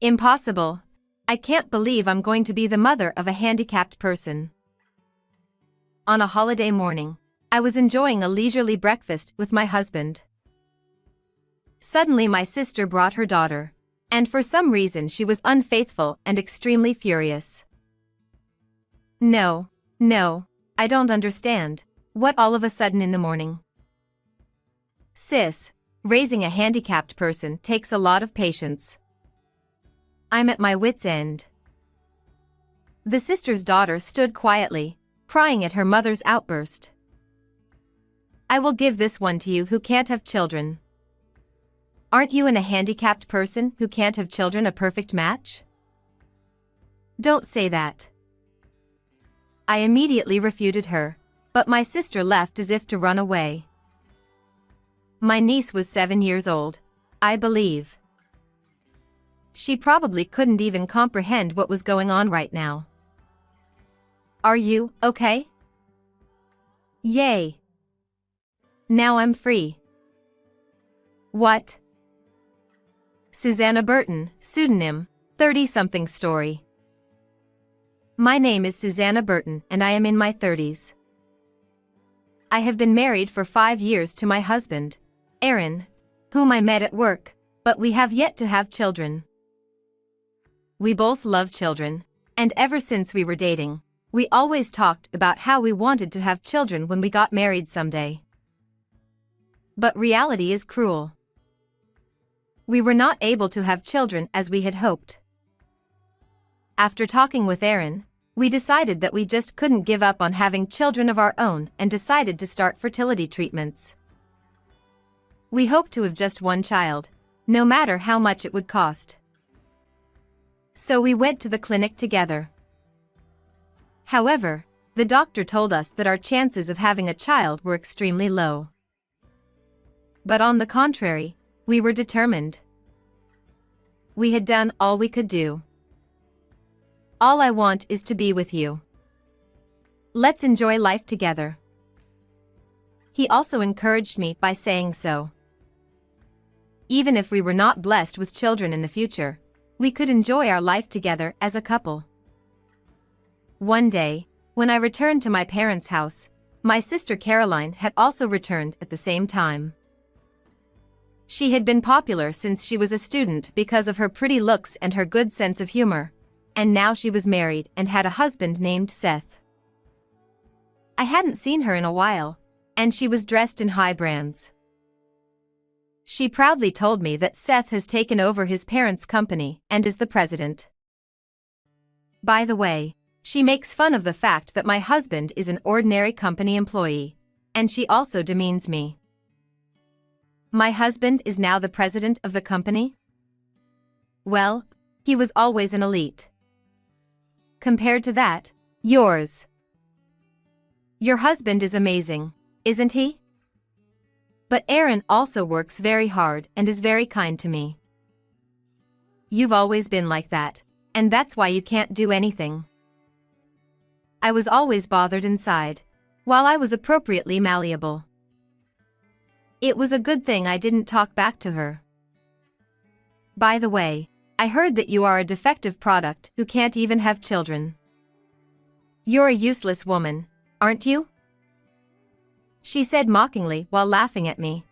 Impossible. I can't believe I'm going to be the mother of a handicapped person. On a holiday morning, I was enjoying a leisurely breakfast with my husband. Suddenly my sister brought her daughter, and for some reason she was unfaithful and extremely furious. No, I don't understand. What all of a sudden in the morning? Sis, raising a handicapped person takes a lot of patience. I'm at my wit's end. The sister's daughter stood quietly, crying at her mother's outburst. I will give this one to you who can't have children. Aren't you and a handicapped person who can't have children a perfect match? Don't say that. I immediately refuted her, but my sister left as if to run away. My niece was 7 years old, I believe. She probably couldn't even comprehend what was going on right now. Are you okay? Yay! Now I'm free. What? Susanna Burton, pseudonym, 30-something story. My name is Susanna Burton and I am in my 30s. I have been married for 5 years to my husband, Aaron, whom I met at work, but we have yet to have children. We both love children, and ever since we were dating, we always talked about how we wanted to have children when we got married someday. But reality is cruel. We were not able to have children as we had hoped. After talking with Aaron, we decided that we just couldn't give up on having children of our own and decided to start fertility treatments. We hoped to have just one child, no matter how much it would cost. So we went to the clinic together. However, the doctor told us that our chances of having a child were extremely low. But on the contrary, we were determined. We had done all we could do. All I want is to be with you. Let's enjoy life together. He also encouraged me by saying so. Even if we were not blessed with children in the future, we could enjoy our life together as a couple. One day, when I returned to my parents' house, my sister Caroline had also returned at the same time. She had been popular since she was a student because of her pretty looks and her good sense of humor, and now she was married and had a husband named Seth. I hadn't seen her in a while, and she was dressed in high brands. She proudly told me that Seth has taken over his parents' company and is the president. By the way, she makes fun of the fact that my husband is an ordinary company employee, and she also demeans me. My husband is now the president of the company? Well, he was always an elite. Compared to that, yours. Your husband is amazing, isn't he? But Aaron also works very hard and is very kind to me. You've always been like that, and that's why you can't do anything. I was always bothered inside, while I was appropriately malleable. It was a good thing I didn't talk back to her. By the way, I heard that you are a defective product who can't even have children. You're a useless woman, aren't you? She said mockingly while laughing at me.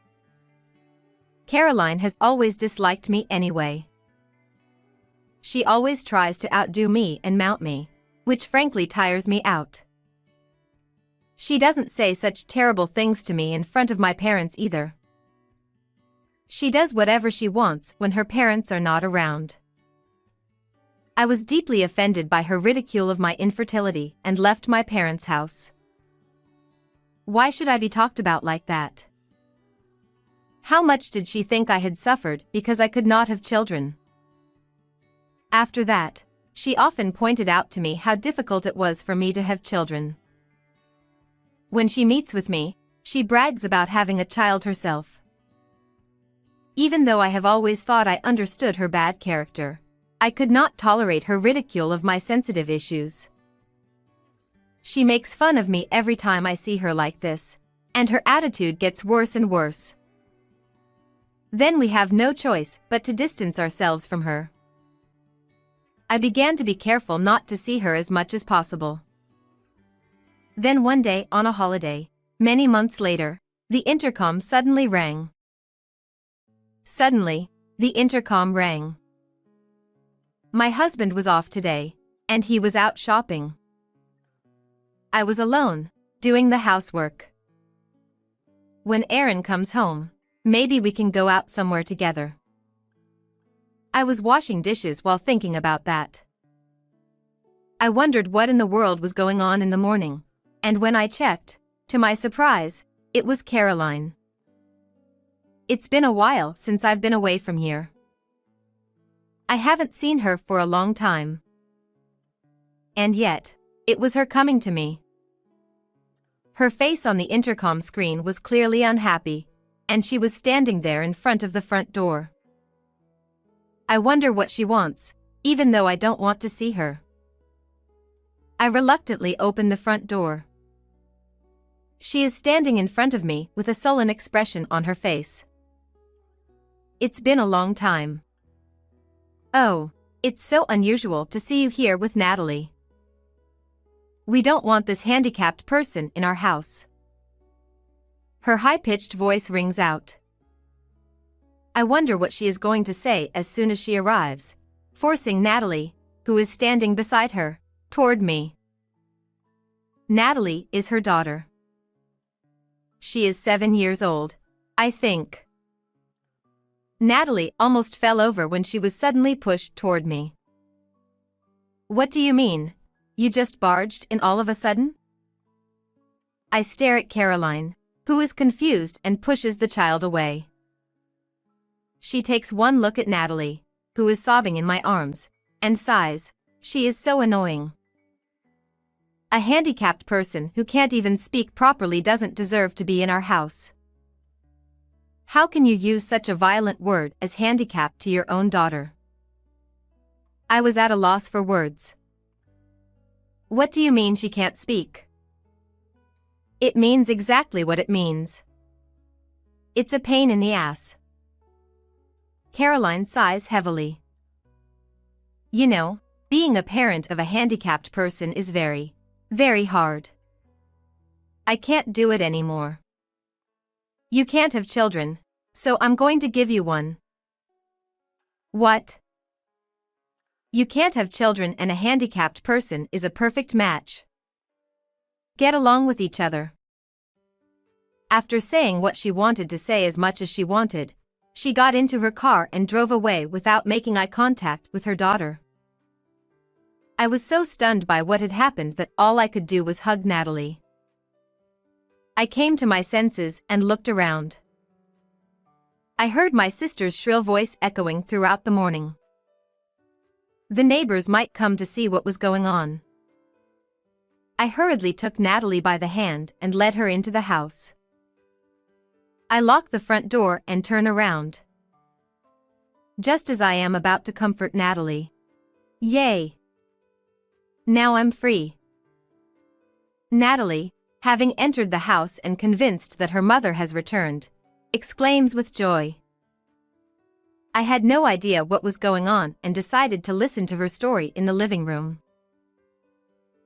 Caroline has always disliked me anyway. She always tries to outdo me and mount me, which frankly tires me out. She doesn't say such terrible things to me in front of my parents either. She does whatever she wants when her parents are not around. I was deeply offended by her ridicule of my infertility and left my parents' house. Why should I be talked about like that? How much did she think I had suffered because I could not have children? After that, she often pointed out to me how difficult it was for me to have children. When she meets with me, she brags about having a child herself. Even though I have always thought I understood her bad character, I could not tolerate her ridicule of my sensitive issues. She makes fun of me every time I see her like this, and her attitude gets worse and worse. Then we have no choice but to distance ourselves from her. I began to be careful not to see her as much as possible. Then one day on a holiday, many months later, the intercom suddenly rang. Suddenly, the intercom rang. My husband was off today, and he was out shopping. I was alone, doing the housework. When Aaron comes home, maybe we can go out somewhere together. I was washing dishes while thinking about that. I wondered what in the world was going on in the morning, and when I checked, to my surprise, it was Caroline. It's been a while since I've been away from here. I haven't seen her for a long time. And yet, it was her coming to me. Her face on the intercom screen was clearly unhappy, and she was standing there in front of the front door. I wonder what she wants, even though I don't want to see her. I reluctantly open the front door. She is standing in front of me with a sullen expression on her face. It's been a long time. Oh, it's so unusual to see you here with Natalie. We don't want this handicapped person in our house. Her high-pitched voice rings out. I wonder what she is going to say as soon as she arrives, forcing Natalie, who is standing beside her, toward me. Natalie is her daughter. She is 7 years old, I think. Natalie almost fell over when she was suddenly pushed toward me. What do you mean? You just barged in all of a sudden? I stare at Caroline, who is confused and pushes the child away. She takes one look at Natalie, who is sobbing in my arms, and sighs. She is so annoying. A handicapped person who can't even speak properly doesn't deserve to be in our house. How can you use such a violent word as handicapped to your own daughter? I was at a loss for words. What do you mean she can't speak? It means exactly what it means. It's a pain in the ass. Caroline sighs heavily. You know, being a parent of a handicapped person is very, very hard. I can't do it anymore. You can't have children, so I'm going to give you one. What? You can't have children and a handicapped person is a perfect match. Get along with each other. After saying what she wanted to say as much as she wanted, she got into her car and drove away without making eye contact with her daughter. I was so stunned by what had happened that all I could do was hug Natalie. I came to my senses and looked around. I heard my sister's shrill voice echoing throughout the morning. The neighbors might come to see what was going on. I hurriedly took Natalie by the hand and led her into the house. I lock the front door and turn around. Just as I am about to comfort Natalie. Yay! Now I'm free. Natalie, having entered the house and convinced that her mother has returned, exclaims with joy. I had no idea what was going on and decided to listen to her story in the living room.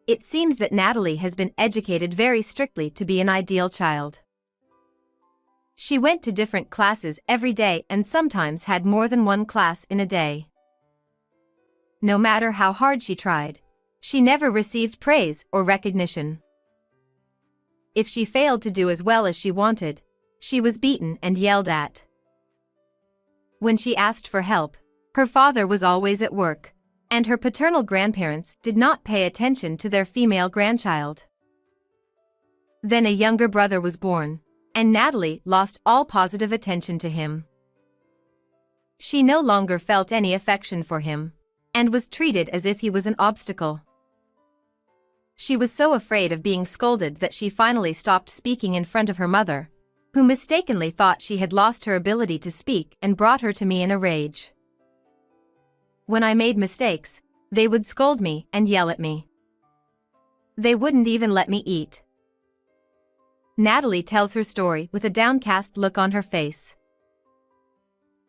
It seems that Natalie has been educated very strictly to be an ideal child. She went to different classes every day and sometimes had more than one class in a day. No matter how hard she tried, she never received praise or recognition. If she failed to do as well as she wanted, she was beaten and yelled at. When she asked for help, her father was always at work, and her paternal grandparents did not pay attention to their female grandchild. Then a younger brother was born, and Natalie lost all positive attention to him. She no longer felt any affection for him, and was treated as if he was an obstacle. She was so afraid of being scolded that she finally stopped speaking in front of her mother, who mistakenly thought she had lost her ability to speak and brought her to me in a rage. When I made mistakes, they would scold me and yell at me. They wouldn't even let me eat. Natalie tells her story with a downcast look on her face.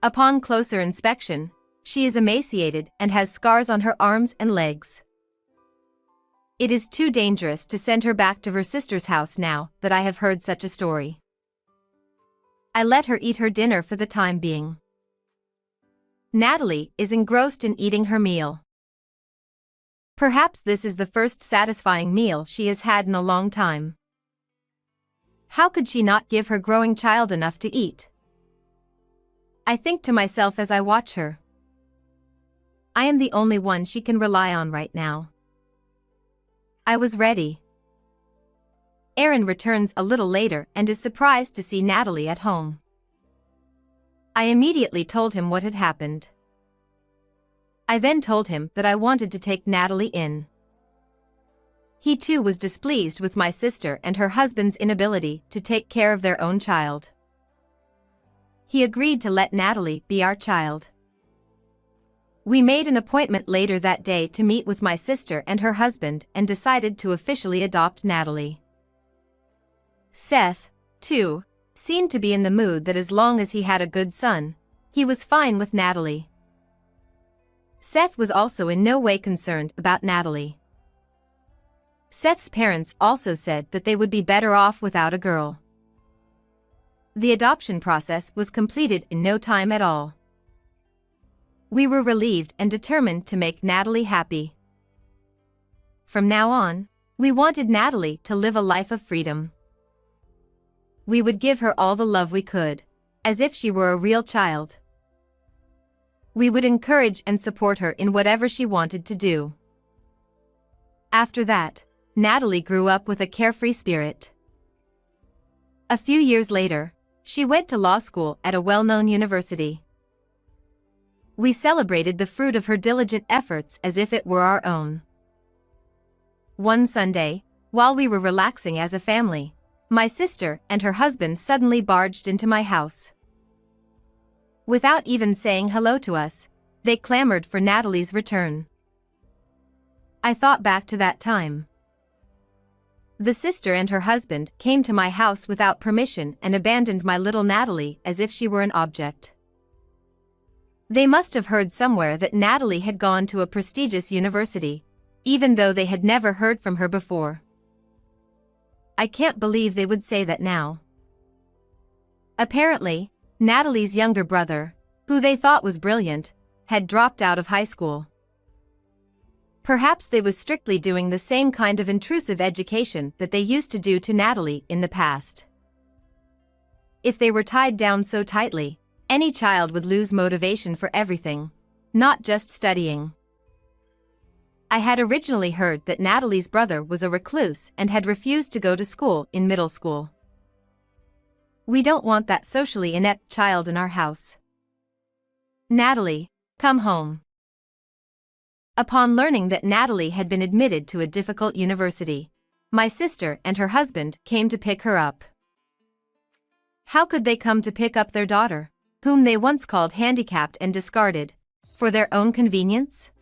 Upon closer inspection, She is emaciated and has scars on her arms and legs. It is too dangerous to send her back to her sister's house now that I have heard such a story. I let her eat her dinner for the time being. Natalie is engrossed in eating her meal. Perhaps this is the first satisfying meal she has had in a long time. How could she not give her growing child enough to eat? I think to myself as I watch her. I am the only one she can rely on right now. I was ready. Aaron returns a little later and is surprised to see Natalie at home. I immediately told him what had happened. I then told him that I wanted to take Natalie in. He too was displeased with my sister and her husband's inability to take care of their own child. He agreed to let Natalie be our child. We made an appointment later that day to meet with my sister and her husband and decided to officially adopt Natalie. Seth, too, seemed to be in the mood that as long as he had a good son, he was fine with Natalie. Seth was also in no way concerned about Natalie. Seth's parents also said that they would be better off without a girl. The adoption process was completed in no time at all. We were relieved and determined to make Natalie happy. From now on, we wanted Natalie to live a life of freedom. We would give her all the love we could, as if she were a real child. We would encourage and support her in whatever she wanted to do. After that, Natalie grew up with a carefree spirit. A few years later, she went to law school at a well-known university. We celebrated the fruit of her diligent efforts as if it were our own. One Sunday, while we were relaxing as a family, my sister and her husband suddenly barged into my house. Without even saying hello to us, they clamored for Natalie's return. I thought back to that time. The sister and her husband came to my house without permission and abandoned my little Natalie as if she were an object. They must have heard somewhere that Natalie had gone to a prestigious university, even though they had never heard from her before. I can't believe they would say that now. Apparently, Natalie's younger brother, who they thought was brilliant, had dropped out of high school. Perhaps they was strictly doing the same kind of intrusive education that they used to do to Natalie in the past. If they were tied down so tightly, any child would lose motivation for everything, not just studying. I had originally heard that Natalie's brother was a recluse and had refused to go to school in middle school. We don't want that socially inept child in our house. Natalie, come home. Upon learning that Natalie had been admitted to a difficult university, my sister and her husband came to pick her up. How could they come to pick up their daughter, whom they once called handicapped and discarded, for their own convenience?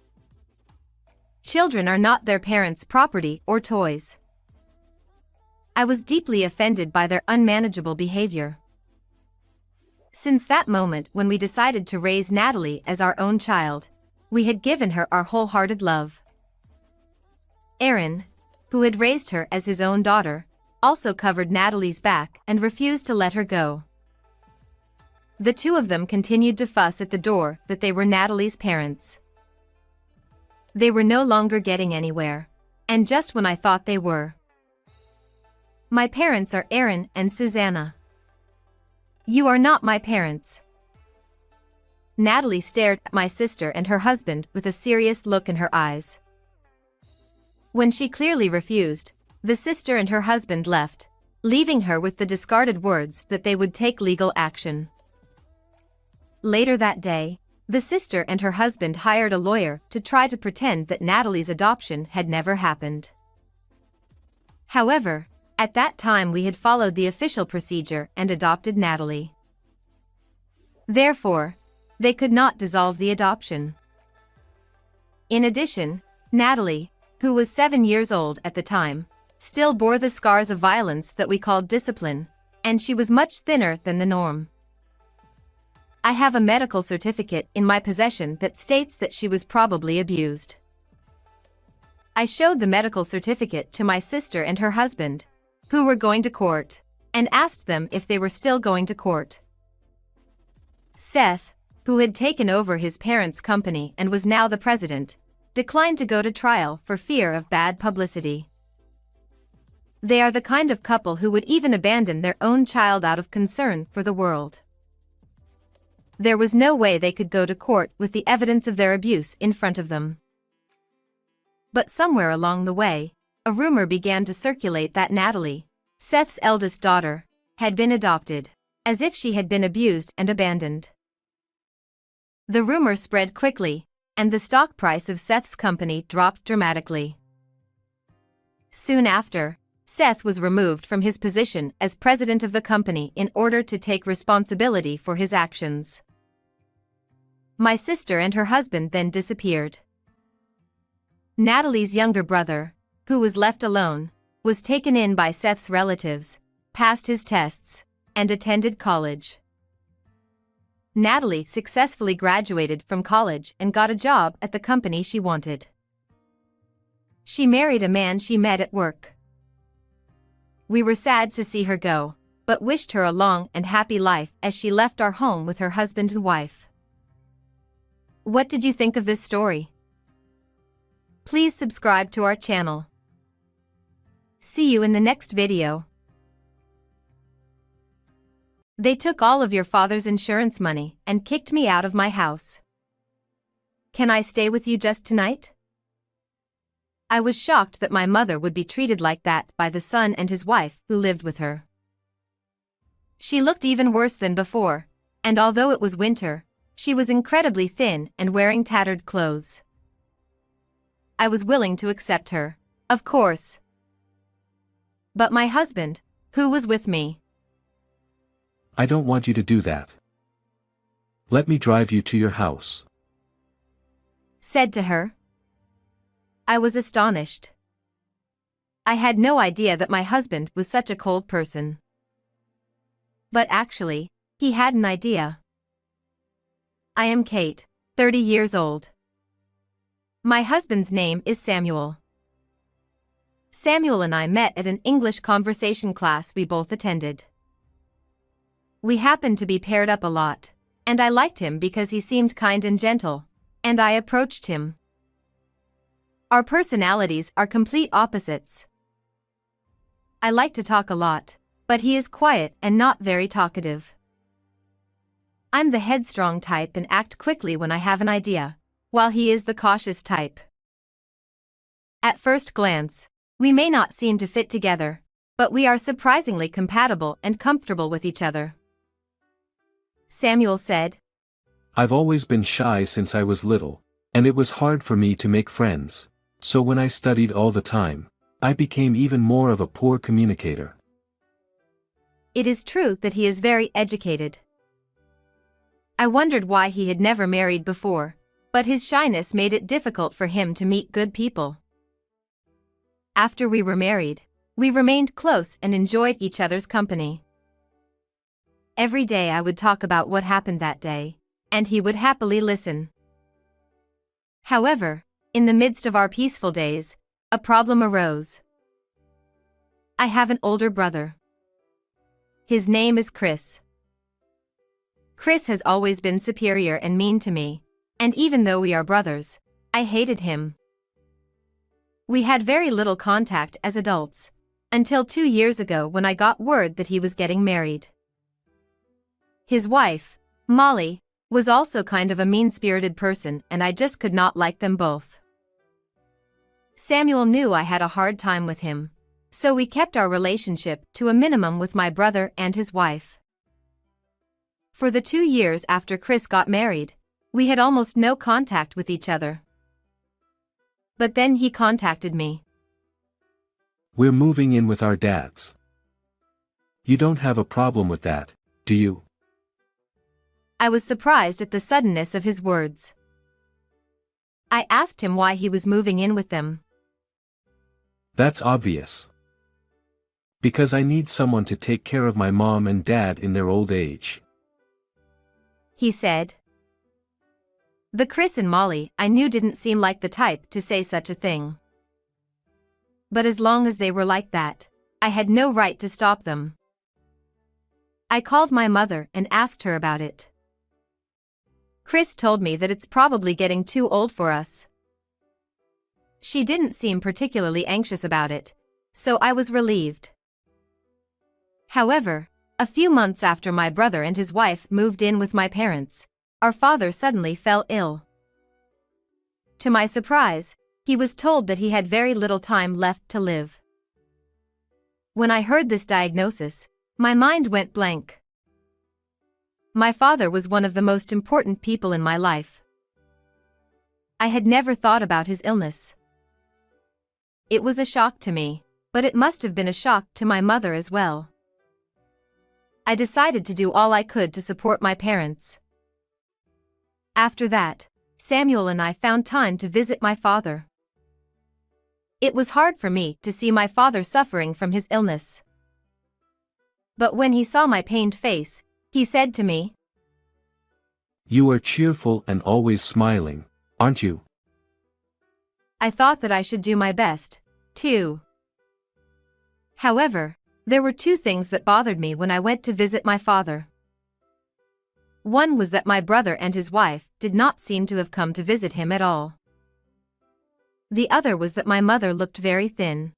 Children are not their parents' property or toys. I was deeply offended by their unmanageable behavior. Since that moment when we decided to raise Natalie as our own child, we had given her our wholehearted love. Aaron, who had raised her as his own daughter, also covered Natalie's back and refused to let her go. The two of them continued to fuss at the door that they were Natalie's parents. They were no longer getting anywhere, and just when I thought they were. My parents are Aaron and Susanna. You are not my parents. Natalie stared at my sister and her husband with a serious look in her eyes. When she clearly refused, the sister and her husband left, leaving her with the discarded words that they would take legal action. Later that day, the sister and her husband hired a lawyer to try to pretend that Natalie's adoption had never happened. However, at that time we had followed the official procedure and adopted Natalie. Therefore, they could not dissolve the adoption. In addition, Natalie, who was 7 years old at the time, still bore the scars of violence that we called discipline, and she was much thinner than the norm. I have a medical certificate in my possession that states that she was probably abused. I showed the medical certificate to my sister and her husband, who were going to court, and asked them if they were still going to court. Seth, who had taken over his parents' company and was now the president, declined to go to trial for fear of bad publicity. They are the kind of couple who would even abandon their own child out of concern for the world. There was no way they could go to court with the evidence of their abuse in front of them. But somewhere along the way, a rumor began to circulate that Natalie, Seth's eldest daughter, had been adopted, as if she had been abused and abandoned. The rumor spread quickly, and the stock price of Seth's company dropped dramatically. Soon after, Seth was removed from his position as president of the company in order to take responsibility for his actions. My sister and her husband then disappeared. Natalie's younger brother, who was left alone, was taken in by Seth's relatives, passed his tests, and attended college. Natalie successfully graduated from college and got a job at the company she wanted. She married a man she met at work. We were sad to see her go, but wished her a long and happy life as she left our home with her husband and wife. What did you think of this story? Please subscribe to our channel. See you in the next video. They took all of your father's insurance money and kicked me out of my house. Can I stay with you just tonight? I was shocked that my mother would be treated like that by the son and his wife who lived with her. She looked even worse than before, and although it was winter, she was incredibly thin and wearing tattered clothes. I was willing to accept her, of course. But my husband, who was with me. I don't want you to do that. Let me drive you to your house. Said to her. I was astonished. I had no idea that my husband was such a cold person. But actually, he had an idea. I am Kate, 30 years old. My husband's name is Samuel. Samuel and I met at an English conversation class we both attended. We happened to be paired up a lot, and I liked him because he seemed kind and gentle, and I approached him. Our personalities are complete opposites. I like to talk a lot, but he is quiet and not very talkative. I'm the headstrong type and act quickly when I have an idea, while he is the cautious type. At first glance, we may not seem to fit together, but we are surprisingly compatible and comfortable with each other. Samuel said, I've always been shy since I was little, and it was hard for me to make friends, so when I studied all the time, I became even more of a poor communicator. It is true that he is very educated. I wondered why he had never married before, but his shyness made it difficult for him to meet good people. After we were married, we remained close and enjoyed each other's company. Every day I would talk about what happened that day, and he would happily listen. However, in the midst of our peaceful days, a problem arose. I have an older brother. His name is Chris. Chris has always been superior and mean to me, and even though we are brothers, I hated him. We had very little contact as adults, until 2 years ago when I got word that he was getting married. His wife, Molly, was also kind of a mean-spirited person and I just could not like them both. Samuel knew I had a hard time with him, so we kept our relationship to a minimum with my brother and his wife. For the 2 years after Chris got married, we had almost no contact with each other. But then he contacted me. We're moving in with our dads. You don't have a problem with that, do you? I was surprised at the suddenness of his words. I asked him why he was moving in with them. That's obvious. Because I need someone to take care of my mom and dad in their old age. he said. The Chris and Molly I knew didn't seem like the type to say such a thing. But as long as they were like that, I had no right to stop them. I called my mother and asked her about it. Chris told me that it's probably getting too old for us. She didn't seem particularly anxious about it, so I was relieved. However, a few months after my brother and his wife moved in with my parents, our father suddenly fell ill. To my surprise, he was told that he had very little time left to live. When I heard this diagnosis, my mind went blank. My father was one of the most important people in my life. I had never thought about his illness. It was a shock to me, but it must have been a shock to my mother as well. I decided to do all I could to support my parents. After that, Samuel and I found time to visit my father. It was hard for me to see my father suffering from his illness. But when he saw my pained face, he said to me, "You are cheerful and always smiling, aren't you?" I thought that I should do my best, too. However, there were two things that bothered me when I went to visit my father. One was that my brother and his wife did not seem to have come to visit him at all. The other was that my mother looked very thin.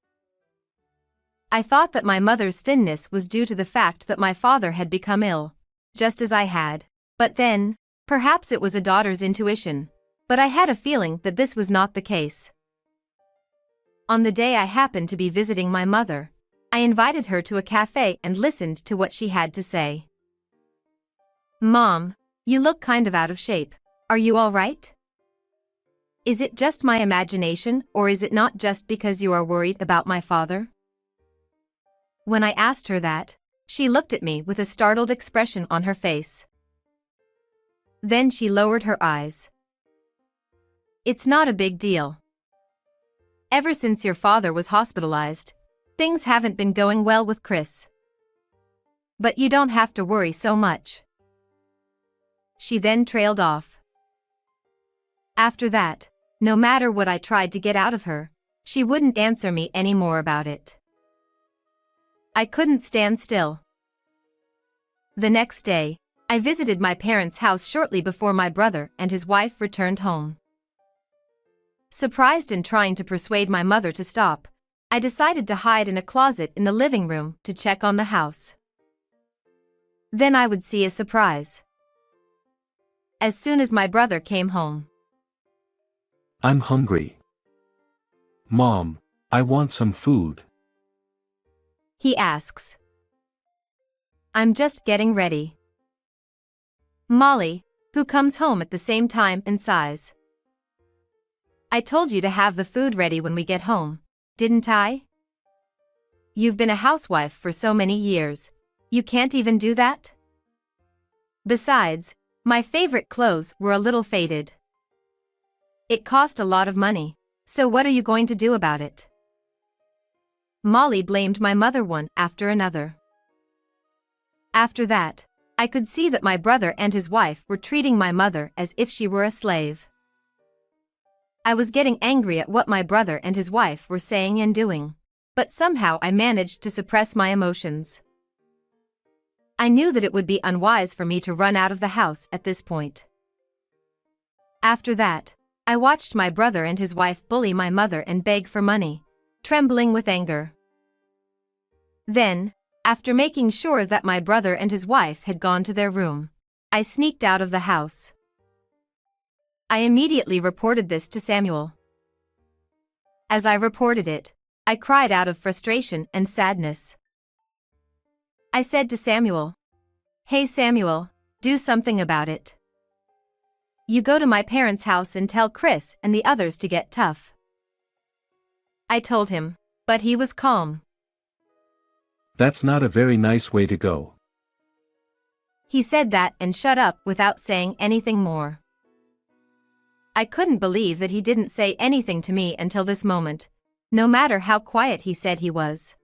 I thought that my mother's thinness was due to the fact that my father had become ill, just as I had, but then, perhaps it was a daughter's intuition, but I had a feeling that this was not the case. On the day I happened to be visiting my mother, I invited her to a cafe and listened to what she had to say. "Mom, you look kind of out of shape. Are you all right? Is it just my imagination, or is it not just because you are worried about my father?" When I asked her that, she looked at me with a startled expression on her face. Then she lowered her eyes. "It's not a big deal. Ever since your father was hospitalized, things haven't been going well with Chris. But you don't have to worry so much." She then trailed off. After that, no matter what I tried to get out of her, she wouldn't answer me any more about it. I couldn't stand still. The next day, I visited my parents' house shortly before my brother and his wife returned home. Surprised and trying to persuade my mother to stop, I decided to hide in a closet in the living room to check on the house. Then I would see a surprise. As soon as my brother came home. "I'm hungry. Mom, I want some food," he asks. "I'm just getting ready." Molly, who comes home at the same time and sighs. "I told you to have the food ready when we get home, didn't I? You've been a housewife for so many years, you can't even do that? Besides, my favorite clothes were a little faded. It cost a lot of money, so what are you going to do about it?" Molly blamed my mother one after another. After that, I could see that my brother and his wife were treating my mother as if she were a slave. I was getting angry at what my brother and his wife were saying and doing, but somehow I managed to suppress my emotions. I knew that it would be unwise for me to run out of the house at this point. After that, I watched my brother and his wife bully my mother and beg for money, trembling with anger. Then, after making sure that my brother and his wife had gone to their room, I sneaked out of the house. I immediately reported this to Samuel. As I reported it, I cried out of frustration and sadness. I said to Samuel, "Hey Samuel, do something about it. You go to my parents' house and tell Chris and the others to get tough." I told him, but he was calm. "That's not a very nice way to go." He said that and shut up without saying anything more. I couldn't believe that he didn't say anything to me until this moment, no matter how quiet he said he was.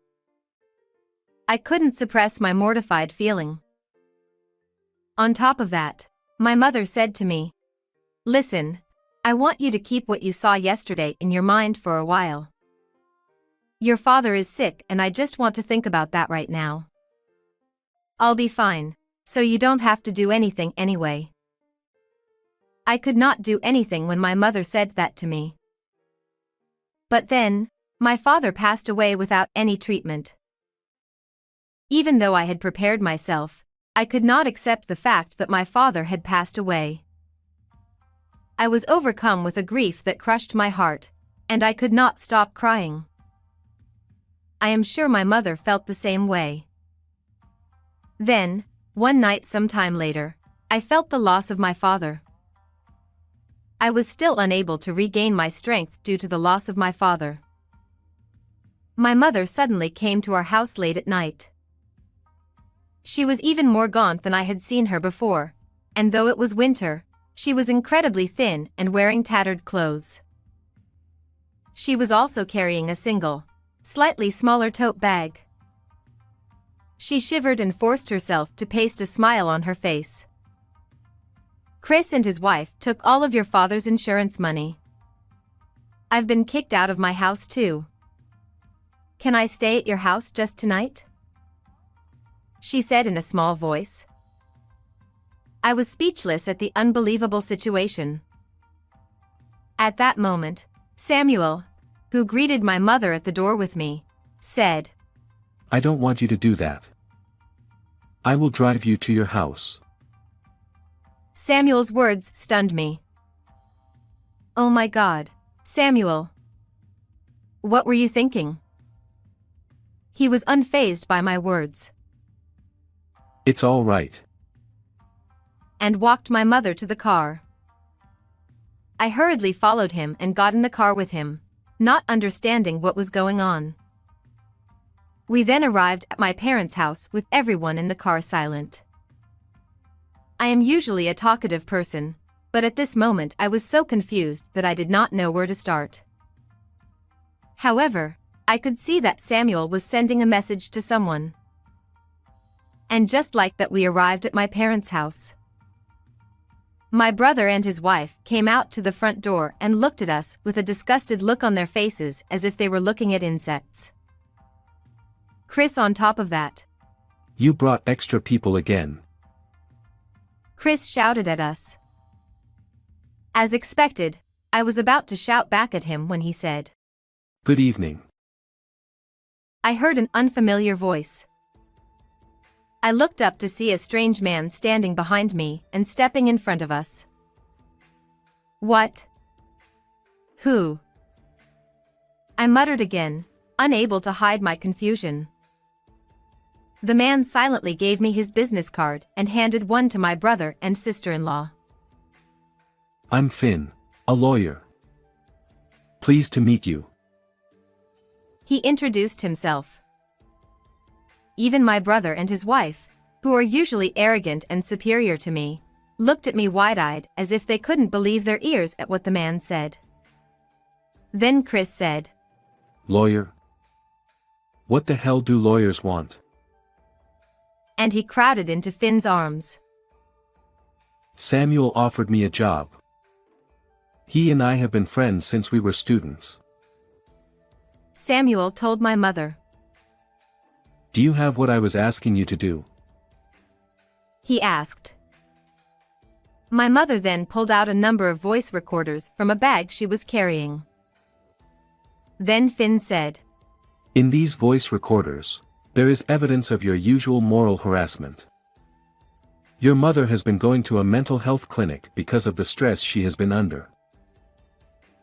I couldn't suppress my mortified feeling. On top of that, My mother said to me, "Listen, I want you to keep what you saw yesterday in your mind for a while. Your father is sick and I just want to think about that right now. I'll be fine, so you don't have to do anything anyway." I could not do anything when my mother said that to me. But then, my father passed away without any treatment. Even though I had prepared myself, I could not accept the fact that my father had passed away. I was overcome with a grief that crushed my heart, and I could not stop crying. I am sure my mother felt the same way. Then, one night some time later, I felt the loss of my father. I was still unable to regain my strength due to the loss of my father. My mother suddenly came to our house late at night. She was even more gaunt than I had seen her before, and though it was winter, she was incredibly thin and wearing tattered clothes. She was also carrying a single, slightly smaller tote bag. She shivered and forced herself to paste a smile on her face. "Chris and his wife took all of your father's insurance money. I've been kicked out of my house too. Can I stay at your house just tonight?" she said in a small voice. I was speechless at the unbelievable situation. At that moment, Samuel, who greeted my mother at the door with me, said, "I don't want you to do that. I will drive you to your house." Samuel's words stunned me. Oh my God, Samuel. What were you thinking? He was unfazed by my words. "It's all right." And walked my mother to the car. I hurriedly followed him and got in the car with him, not understanding what was going on. We then arrived at my parents' house with everyone in the car silent. I am usually a talkative person, but at this moment I was so confused that I did not know where to start. However, I could see that Samuel was sending a message to someone. And just like that, we arrived at my parents' house. My brother and his wife came out to the front door and looked at us with a disgusted look on their faces as if they were looking at insects. Chris on top of that. "You brought extra people again." Chris shouted at us. As expected, I was about to shout back at him when he said, "Good evening." I heard an unfamiliar voice. I looked up to see a strange man standing behind me and stepping in front of us. "What? Who?" I muttered again, unable to hide my confusion. The man silently gave me his business card and handed one to my brother and sister-in-law. "I'm Finn, a lawyer. Pleased to meet you." He introduced himself. Even my brother and his wife, who are usually arrogant and superior to me, looked at me wide-eyed as if they couldn't believe their ears at what the man said. Then Chris said, "Lawyer? What the hell do lawyers want?" And he crowded into Finn's arms. "Samuel offered me a job. He and I have been friends since we were students." Samuel told my mother. "Do you have what I was asking you to do?" he asked. My mother then pulled out a number of voice recorders from a bag she was carrying. Then Finn said, "In these voice recorders, there is evidence of your usual moral harassment. Your mother has been going to a mental health clinic because of the stress she has been under.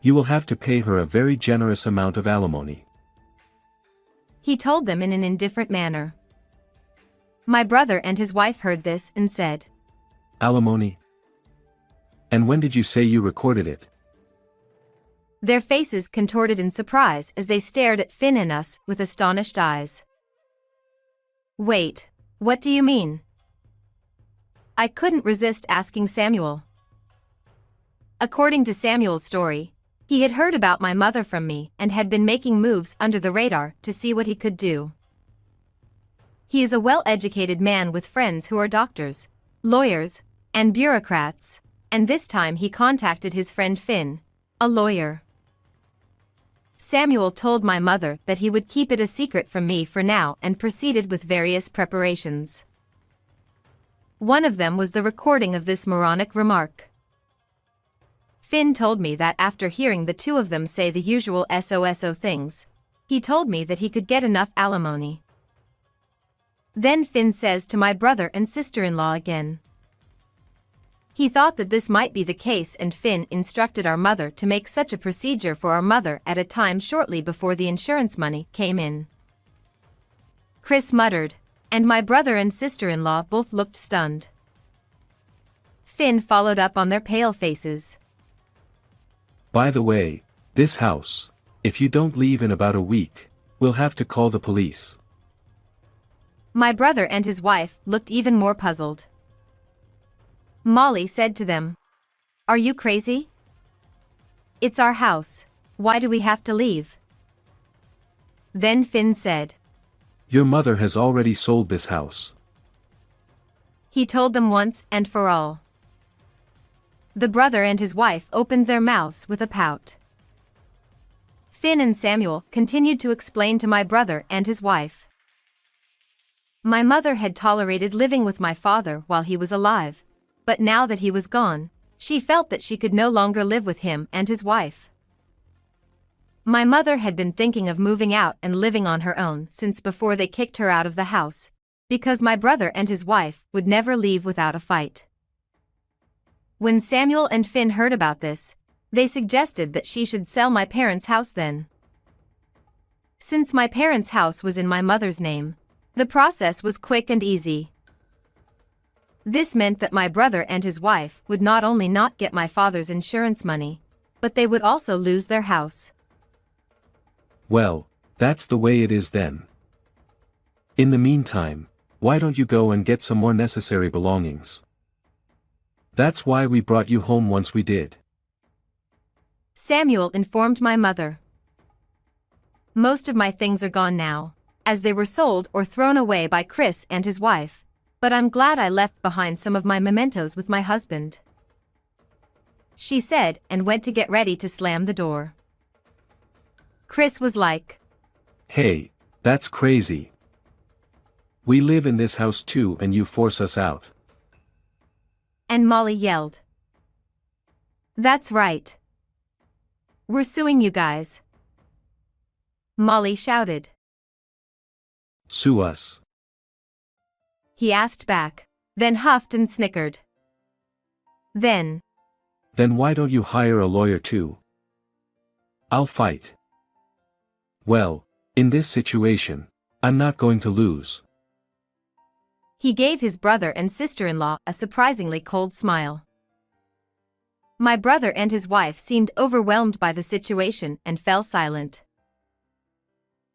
You will have to pay her a very generous amount of alimony." He told them in an indifferent manner. My brother and his wife heard this and said, "Alimony? And when did you say you recorded it?" Their faces contorted in surprise as they stared at Finn and us with astonished eyes. "Wait, what do you mean?" I couldn't resist asking Samuel. According to Samuel's story, he had heard about my mother from me and had been making moves under the radar to see what he could do. He is a well-educated man with friends who are doctors, lawyers, and bureaucrats, and this time he contacted his friend Finn, a lawyer. Samuel told my mother that he would keep it a secret from me for now and proceeded with various preparations. One of them was the recording of this moronic remark. Finn told me that after hearing the two of them say the usual SOSO things, he told me that he could get enough alimony. Then Finn says to my brother and sister-in-law again. He thought that this might be the case, and Finn instructed our mother to make such a procedure for our mother at a time shortly before the insurance money came in. Chris muttered, and my brother and sister-in-law both looked stunned. Finn followed up on their pale faces. By the way, this house, if you don't leave in about a week, we'll have to call the police. My brother and his wife looked even more puzzled. Molly said to them, "Are you crazy? It's our house. Why do we have to leave?" Then Finn said, "Your mother has already sold this house." He told them once and for all. The brother and his wife opened their mouths with a pout. Finn and Samuel continued to explain to my brother and his wife. My mother had tolerated living with my father while he was alive, but now that he was gone, she felt that she could no longer live with him and his wife. My mother had been thinking of moving out and living on her own since before they kicked her out of the house, because my brother and his wife would never leave without a fight. When Samuel and Finn heard about this, they suggested that she should sell my parents' house then. Since my parents' house was in my mother's name, the process was quick and easy. This meant that my brother and his wife would not only not get my father's insurance money, but they would also lose their house. Well, that's the way it is then. In the meantime, why don't you go and get some more necessary belongings? That's why we brought you home once we did. Samuel informed my mother. Most of my things are gone now, as they were sold or thrown away by Chris and his wife, but I'm glad I left behind some of my mementos with my husband, she said, and went to get ready to slam the door. Chris was like, "Hey, that's crazy. We live in this house too and you force us out." And Molly yelled, "That's right. We're suing you guys." Molly shouted, "Sue us." He asked back, then huffed and snickered. Then Why don't you hire a lawyer too? I'll fight. Well, in this situation, I'm not going to lose. He gave his brother and sister-in-law a surprisingly cold smile. My brother and his wife seemed overwhelmed by the situation and fell silent.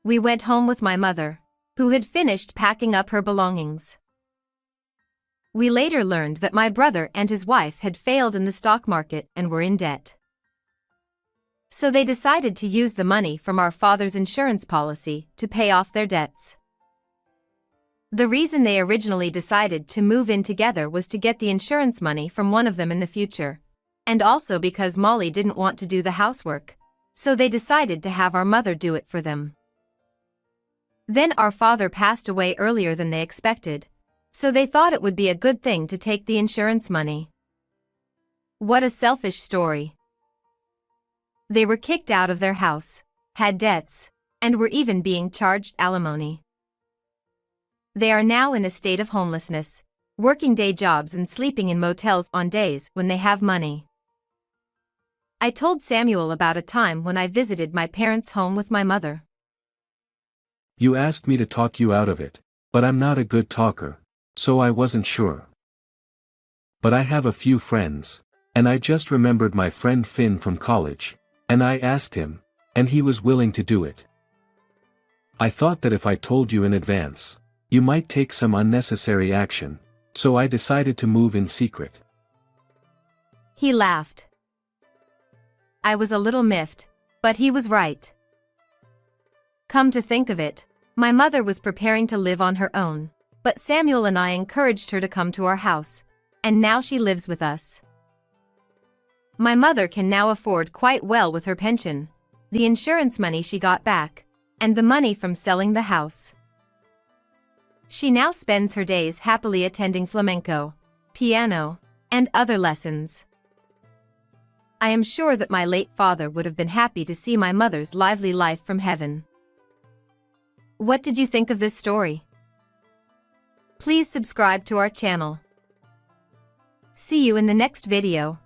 We went home with my mother, who had finished packing up her belongings. We later learned that my brother and his wife had failed in the stock market and were in debt. So they decided to use the money from our father's insurance policy to pay off their debts. The reason they originally decided to move in together was to get the insurance money from one of them in the future, and also because Molly didn't want to do the housework, so they decided to have our mother do it for them. Then our father passed away earlier than they expected, so they thought it would be a good thing to take the insurance money. What a selfish story. They were kicked out of their house, had debts, and were even being charged alimony. They are now in a state of homelessness, working day jobs and sleeping in motels on days when they have money. I told Samuel about a time when I visited my parents' home with my mother. You asked me to talk you out of it, but I'm not a good talker, so I wasn't sure. But I have a few friends, and I just remembered my friend Finn from college, and I asked him, and he was willing to do it. I thought that if I told you in advance, you might take some unnecessary action, so I decided to move in secret. He laughed. I was a little miffed, but he was right. Come to think of it, my mother was preparing to live on her own, but Samuel and I encouraged her to come to our house, and now she lives with us. My mother can now afford quite well with her pension, the insurance money she got back, and the money from selling the house. She now spends her days happily attending flamenco, piano, and other lessons. I am sure that my late father would have been happy to see my mother's lively life from heaven. What did you think of this story? Please subscribe to our channel. See you in the next video.